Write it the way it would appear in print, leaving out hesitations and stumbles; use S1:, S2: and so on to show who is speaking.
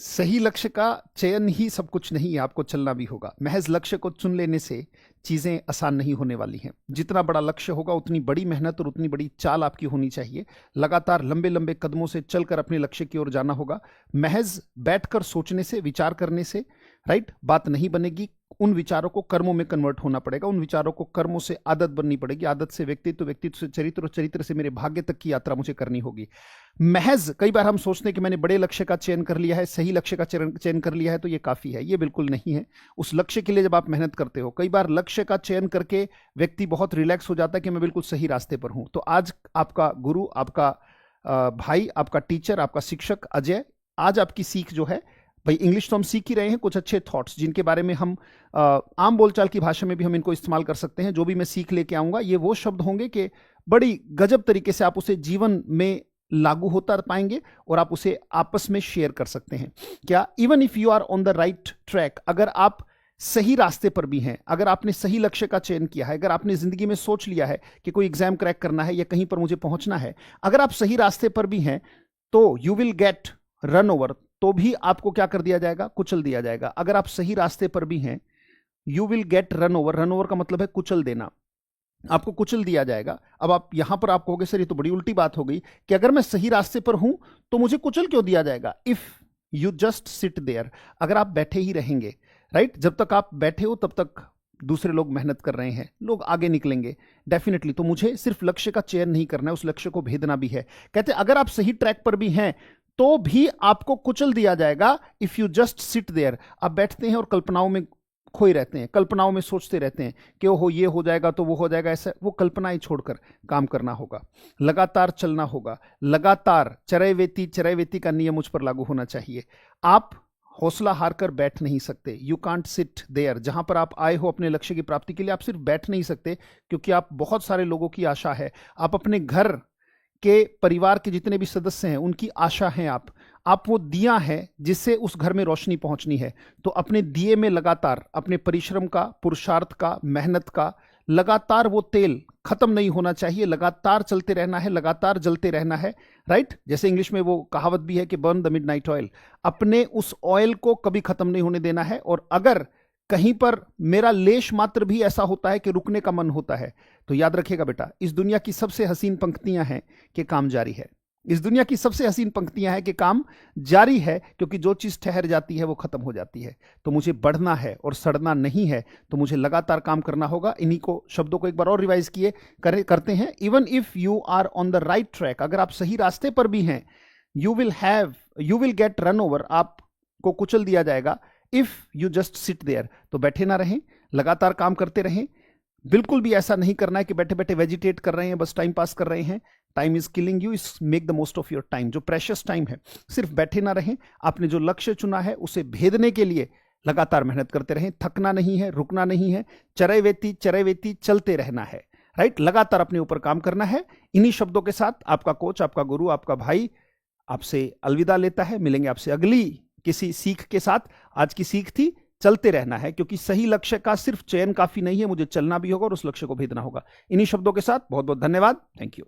S1: सही लक्ष्य का चयन ही सब कुछ नहीं है, आपको चलना भी होगा। महज लक्ष्य को चुन लेने से चीजें आसान नहीं होने वाली हैं। जितना बड़ा लक्ष्य होगा उतनी बड़ी मेहनत और उतनी बड़ी चाल आपकी होनी चाहिए। लगातार लंबे लंबे कदमों से चलकर अपने लक्ष्य की ओर जाना होगा। महज बैठकर सोचने से, विचार करने से बात नहीं बनेगी। उन विचारों को कर्मों में कन्वर्ट होना पड़ेगा। उन विचारों को कर्मों से आदत बननी पड़ेगी। आदत से व्यक्तित्व, व्यक्तित्व से चरित्र और चरित्र से मेरे भाग्य तक की यात्रा मुझे करनी होगी। महज कई बार हम सोचते हैं कि मैंने बड़े लक्ष्य का चयन कर लिया है, सही लक्ष्य का चयन कर लिया है तो ये काफी है। ये बिल्कुल नहीं है। उस लक्ष्य के लिए जब आप मेहनत करते हो, कई बार लक्ष्य का चयन करके व्यक्ति बहुत रिलैक्स हो जाता है कि मैं बिल्कुल सही रास्ते पर हूं। तो आज आपका गुरु, आपका भाई, आपका टीचर, आपका शिक्षक अजय, आज आपकी सीख जो है, भाई इंग्लिश तो हम सीख ही रहे हैं, कुछ अच्छे थॉट्स जिनके बारे में हम आम बोलचाल की भाषा में भी हम इनको इस्तेमाल कर सकते हैं। जो भी मैं सीख लेके आऊंगा ये वो शब्द होंगे कि बड़ी गजब तरीके से आप उसे जीवन में लागू होता पाएंगे और आप उसे आपस में शेयर कर सकते हैं। क्या even if you are on the right track, अगर आप सही रास्ते पर भी हैं, अगर आपने सही लक्ष्य का चयन किया है, अगर आपने जिंदगी में सोच लिया है कि कोई एग्जाम क्रैक करना है या कहीं पर मुझे पहुंचना है, अगर आप सही रास्ते पर भी हैं तो you will get run over, तो भी आपको क्या कर दिया जाएगा? कुचल दिया जाएगा। अगर आप सही रास्ते पर भी हैं, you will get run over. Run over का मतलब है कुचल देना, आपको कुचल दिया जाएगा। अब आप यहां पर आप कहोगे सर ये तो बड़ी उल्टी बात हो गई कि अगर मैं सही रास्ते पर हूं तो मुझे कुचल क्यों दिया जाएगा? If you just sit there, अगर आप बैठे ही रहेंगे, जब तक आप बैठे हो तब तक दूसरे लोग मेहनत कर रहे हैं, लोग आगे निकलेंगे डेफिनेटली। तो मुझे सिर्फ लक्ष्य का चयन नहीं करना है, उस लक्ष्य को भेदना भी है। कहते अगर आप सही ट्रैक पर भी हैं तो भी आपको कुचल दिया जाएगा if you just sit there. आप बैठते हैं और कल्पनाओं में खोए रहते हैं, कल्पनाओं में सोचते रहते हैं कि हो ये हो जाएगा तो वो हो जाएगा, ऐसा। वो कल्पनाएं छोड़कर काम करना होगा, लगातार चलना होगा, लगातार चरैवेति, चरैवेति का नियम मुझ पर लागू होना चाहिए। आप हौसला हारकर बैठ नहीं सकते। You can't sit there. जहां पर आप आए हो अपने लक्ष्य की प्राप्ति के लिए, आप सिर्फ बैठ नहीं सकते, क्योंकि आप बहुत सारे लोगों की आशा है। आप अपने घर के परिवार के जितने भी सदस्य हैं उनकी आशा हैं आप वो दिया है जिससे उस घर में रोशनी पहुंचनी है। तो अपने दिए में लगातार अपने परिश्रम का, पुरुषार्थ का, मेहनत का लगातार वो तेल खत्म नहीं होना चाहिए। लगातार चलते रहना है, लगातार जलते रहना है। जैसे इंग्लिश में वो कहावत भी है कि बर्न द मिडनाइट ऑयल। अपने उस ऑयल को कभी खत्म नहीं होने देना है। और अगर कहीं पर मेरा लेश मात्र भी ऐसा होता है कि रुकने का मन होता है, तो याद रखिएगा बेटा, इस दुनिया की सबसे हसीन पंक्तियां हैं कि काम जारी है। इस दुनिया की सबसे हसीन पंक्तियां हैं कि काम जारी है, क्योंकि जो चीज ठहर जाती है वो खत्म हो जाती है। तो मुझे बढ़ना है और सड़ना नहीं है, तो मुझे लगातार काम करना होगा। इन्हीं को शब्दों को एक बार और रिवाइज करते हैं। Even if you are on the right track, अगर आप सही रास्ते पर भी हैं, you will get run over, आपको कुचल दिया जाएगा। If you just sit there, तो बैठे ना रहें, लगातार काम करते रहें। बिल्कुल भी ऐसा नहीं करना है कि बैठे बैठे वेजिटेट कर रहे हैं, बस टाइम पास कर रहे हैं। टाइम इज किलिंग यू, इस make the most of your time. जो प्रेशियस टाइम है, सिर्फ बैठे ना रहें। आपने जो लक्ष्य चुना है उसे भेदने के लिए लगातार मेहनत करते रहें। थकना नहीं है, रुकना नहीं है, चरैवेति चरैवेति चलते रहना है। लगातार अपने ऊपर काम करना है। इन्हीं शब्दों के साथ आपका कोच, आपका गुरु, आपका भाई आपसे अलविदा लेता है। मिलेंगे आपसे अगली किसी सीख के साथ। आज की सीख थी चलते रहना है, क्योंकि सही लक्ष्य का सिर्फ चयन काफी नहीं है, मुझे चलना भी होगा और उस लक्ष्य को भेदना होगा। इन्हीं शब्दों के साथ बहुत बहुत धन्यवाद। Thank you.